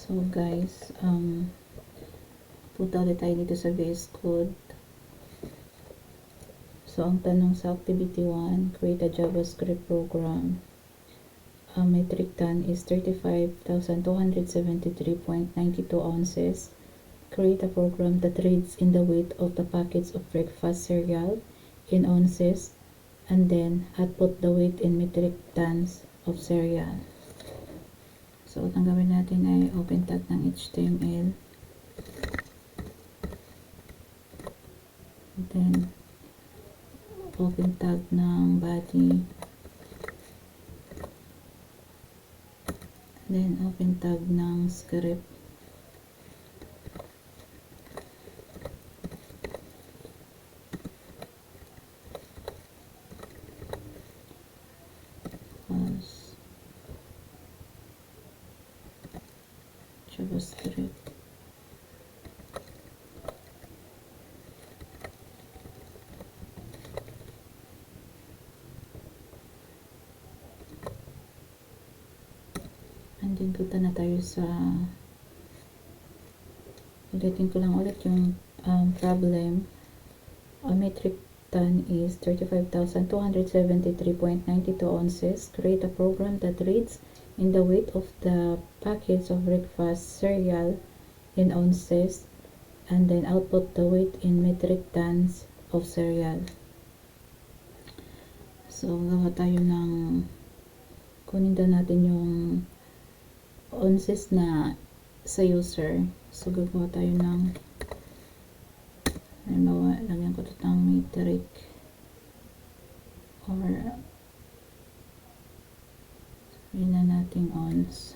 So guys, punta ulit tayo dito sa VS Code. So ang tanong sa activity 1, create a JavaScript program. Metric ton is 35,273.92 ounces. Create a program that reads in the weight of the packets of breakfast cereal in ounces and then output the weight in metric tons of cereal. So, ang gawin natin ay open tag ng HTML. And then, open tag ng body. And then, open tag ng script. JavaScript. And then punta na tayo sa, ulitin ko lang ulit yung problem. A metric ton is 35,273.92 ounces. Create a program that reads in the weight of the packets of breakfast cereal in ounces and then output the weight in metric tons of cereal. So, gawa tayo ng, kunin daw natin yung ounces na sa user. So, gagawa tayo ng, halimbawa, lagyan ko ito ng metric or sabihin na natin ounce.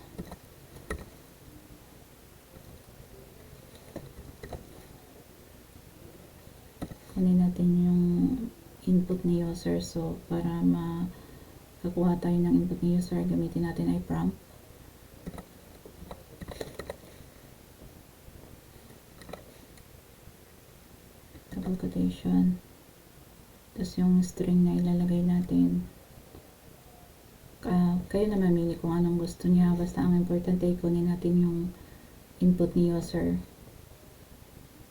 Kunin natin yung input ni user. So, para makakuha tayo ng input ni user, gamitin natin ay prompt. Double quotation. Tapos yung string na ilalagay natin. Kayo na mamili kung anong gusto niya. Basta ang importante ay kunin natin yung input ni user.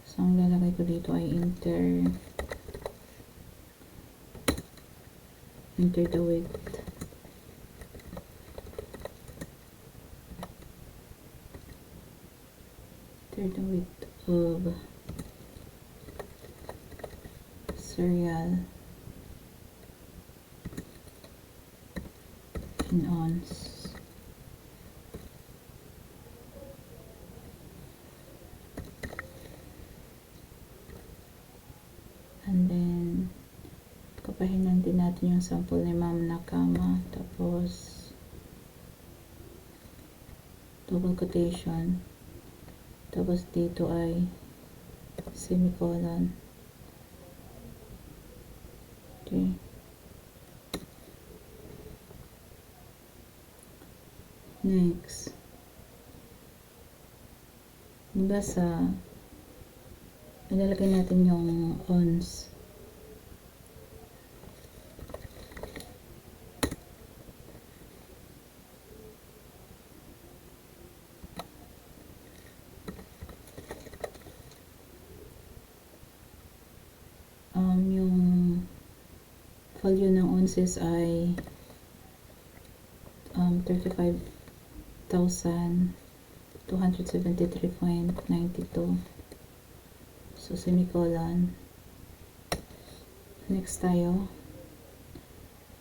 So, ang ilalagay ko dito ay enter the weight. Enter the weight of cereal in ounce. And then, kapahinan din natin yung sample ni Ma'am Nakama. Tapos, double quotation. Tapos, dito ay semicolon. Okay. Next. Diba sa ilalagay natin yung ounce. Yung value ng ounces ay 35,273.92. So, semicolon. Next tayo.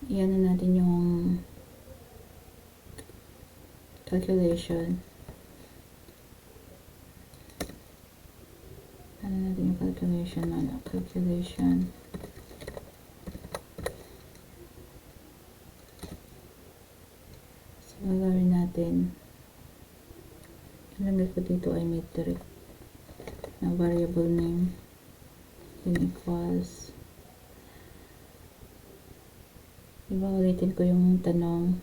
Iyan na natin yung calculation. Ano natin yung calculation na calculation. So, gagawin natin. Ilagay ko dito ay metric na variable name. Then equals. Diba, ulitin ko yung tanong.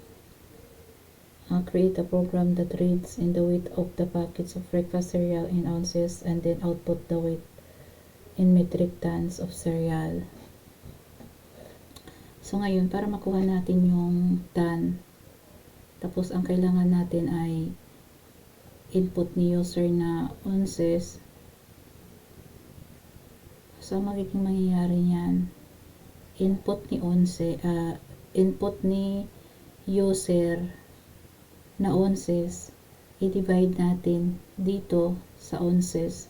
Create a program that reads in the weight of the packets of breakfast cereal in ounces and then output the weight in metric tons of cereal. So, ngayon, para makuha natin yung ton, tapos ang kailangan natin ay input ni user na ounces. So, magiging mangyayari niyan, input ni user na ounces, i-divide natin dito sa ounces.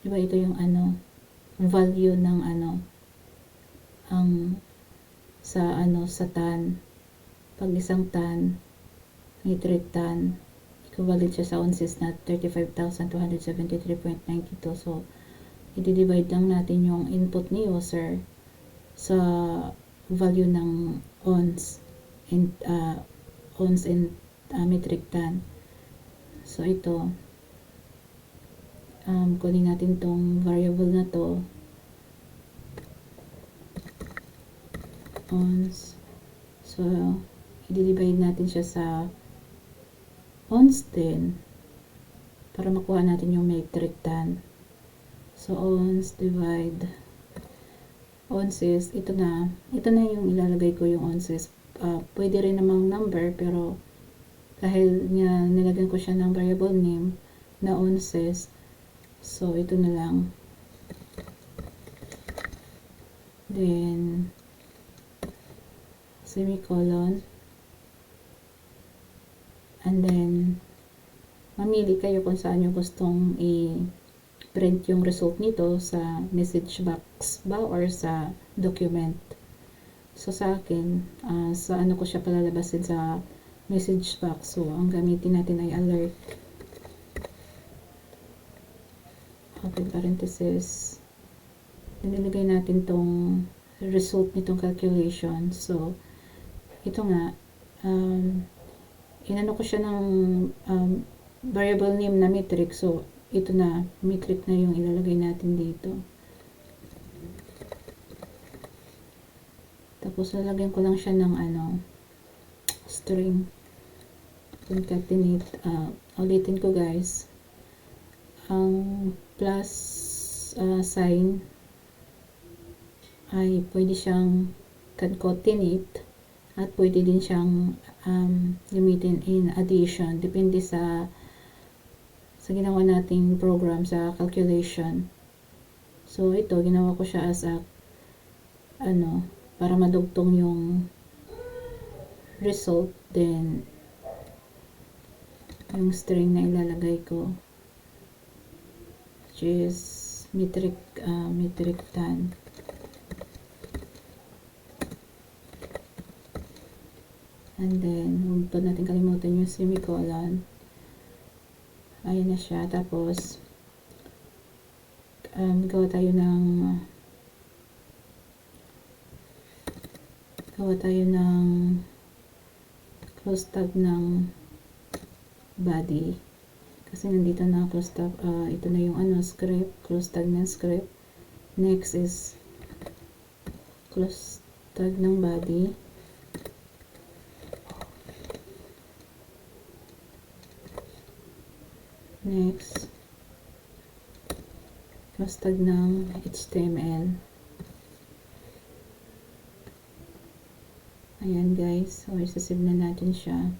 Diba ito yung value ng sa ton. Pag isang ton, metric ton, equivalent siya sa ounces na 35,273.92. So, i-divide lang natin yung input ni user sa value ng ounce and metric ton. So, ito, kunin natin tong variable na to, ounce. So, i-divide natin siya sa ounce din para makuha natin yung metric ton. So, ounce divide ounces, ito na yung ilalagay ko yung ounces. Pwede rin namang number, pero dahil nilagyan ko siya ng variable name na ounces, so ito na lang. Then, semicolon. And then, mamili kayo kung saan nyo gustong i-print yung result nito, sa message box ba or sa document. So, sa akin, sa ko siya palalabasin sa message box. So, ang gamitin natin ay alert. Open parenthesis. Nilagay natin tong result nitong calculation. So, ito nga, inano ko siya ng variable name na metric. So, ito na, metric na yung ilalagay natin dito. Tapos, lalagyan ko lang siya ng string. Concatenate. Ulitin ko, guys. Ang plus sign ay pwede siyang concatenate at pwede din siyang gamitin in addition. Depende sa ginawa nating program sa calculation. So, ito, ginawa ko siya as a para madugtong yung result, then yung string na ilalagay ko, which is metric ton. And then, huwag pa natin kalimutan yung semicolon. Ayan na siya. Tapos, gawa tayo ng close tag ng body. Kasi nandito na close tag, ito na yung script, close tag ng script. Next is close tag ng body. Next, close tag ng HTML. Ayan, guys. So, isasave na natin siya.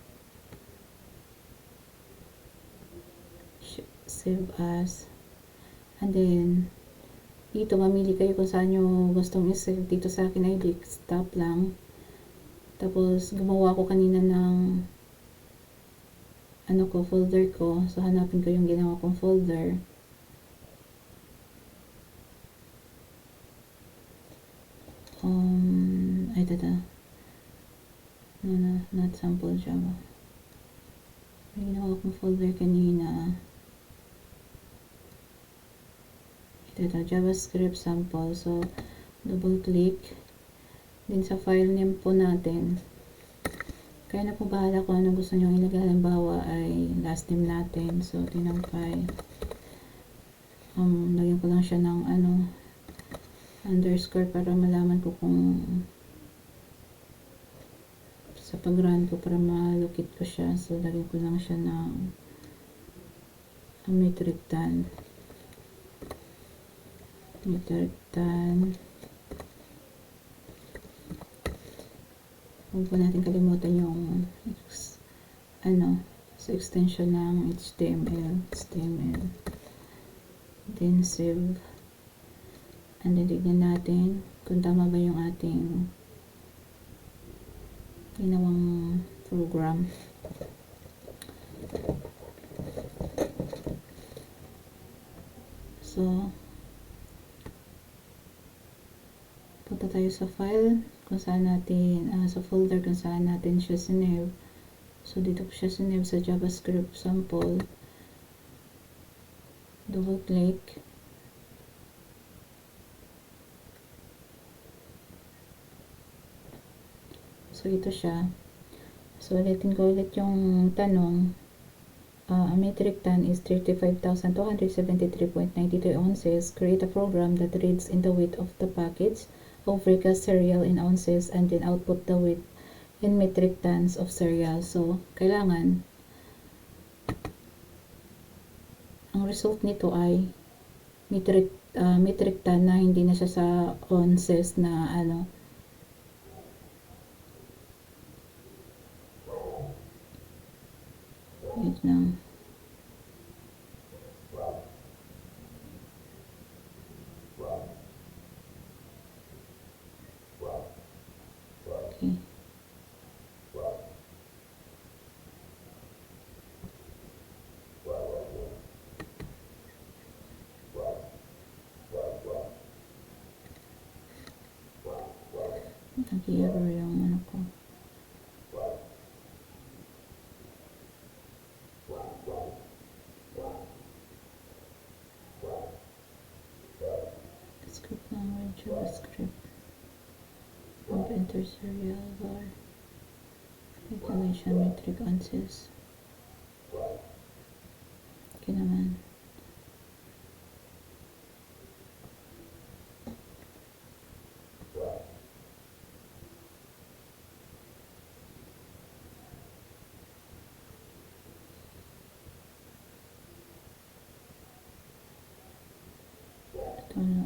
Save as. And then, dito, mamili kayo kung saan nyo gustong isave. Dito sa akin ay desktop lang. Tapos, gumawa ko kanina ng folder ko. So, hanapin ko yung ginawa kong folder. Ay, tata. No, not sample Java. May ginawa kong folder kanina. Ito, JavaScript sample. So, double click. Din sa file name po natin. Kaya na po bahala kung ano gusto nyo ilagay. Halimbawa ay last name natin. So, tinampay. Lagyan ko lang siya ng underscore para malaman ko kung sa pag-run ko, para malocate ko siya. So, lagyan ko lang siya ng metric ton. Metric ton. Huwag po natin kalimutan yung sa extension ng HTML, then save, and then tignan natin kung tama ba yung ating ginawang program. So punta tayo sa file kung saan natin, sa folder kung saan natin siya sinave. So dito ko siya sinave sa JavaScript sample. Double click. So ito siya. So ulitin ko ulit yung tanong. A metric ton is 35,273.92 ounces. Create a program that reads in the weight of the packets of precast cereal in ounces and then output the weight in metric tons of cereal. So kailangan ang result nito ay metric ton na hindi na siya sa ounces na ano. Wait lang. Okay. Nag-error yung ano ko. Script language, JavaScript. Enter serial bar. Calculation metric ounces. Okay naman. Ito na.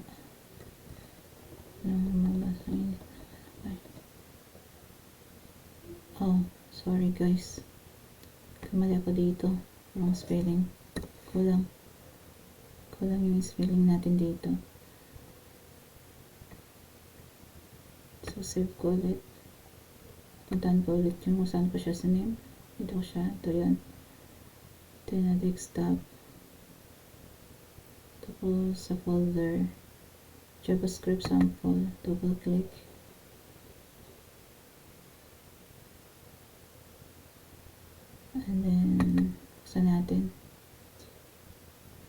Oh, sorry guys. Kamali ako dito. Wrong spelling. Kulang yung spelling natin dito. So, save ko ulit. Puntahan ko ulit yung kung saan ko siya siname. Dito ko siya. Ito yan. Ito yung na desktop. Tapos sa folder. JavaScript sample. Double click. And then, buksan natin.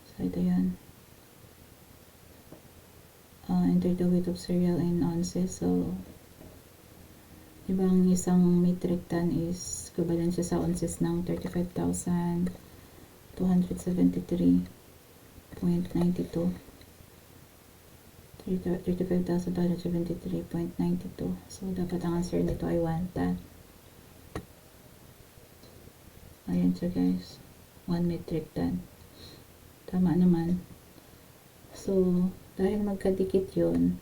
So, ito yan. Enter the weight of cereal in ounces. So, diba ang isang metric ton is equivalent siya sa ounces ng 35,273.92. 35,273.92. So, dapat ang answer nito ay 1 ton. Ayan siya guys. 1 metric ton. Tama naman. So, dahil magkadikit yun,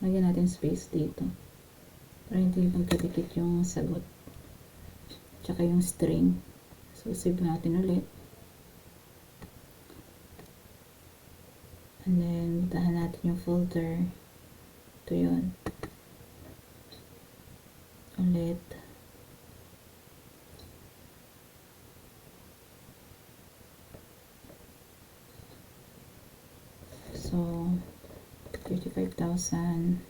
lagyan natin space dito. Para hindi magkadikit yung sagot. Tsaka yung string. So, save natin ulit. And then, tahan natin yung folder. Ito yun. Ulit. So, 35,273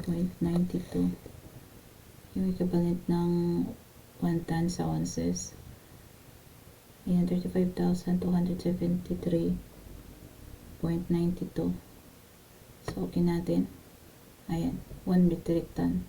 0.92 yung equivalent ng 1 ton sa ounces. Ayan, 35,273.92. So, okay natin. Ayan, 1 metric ton.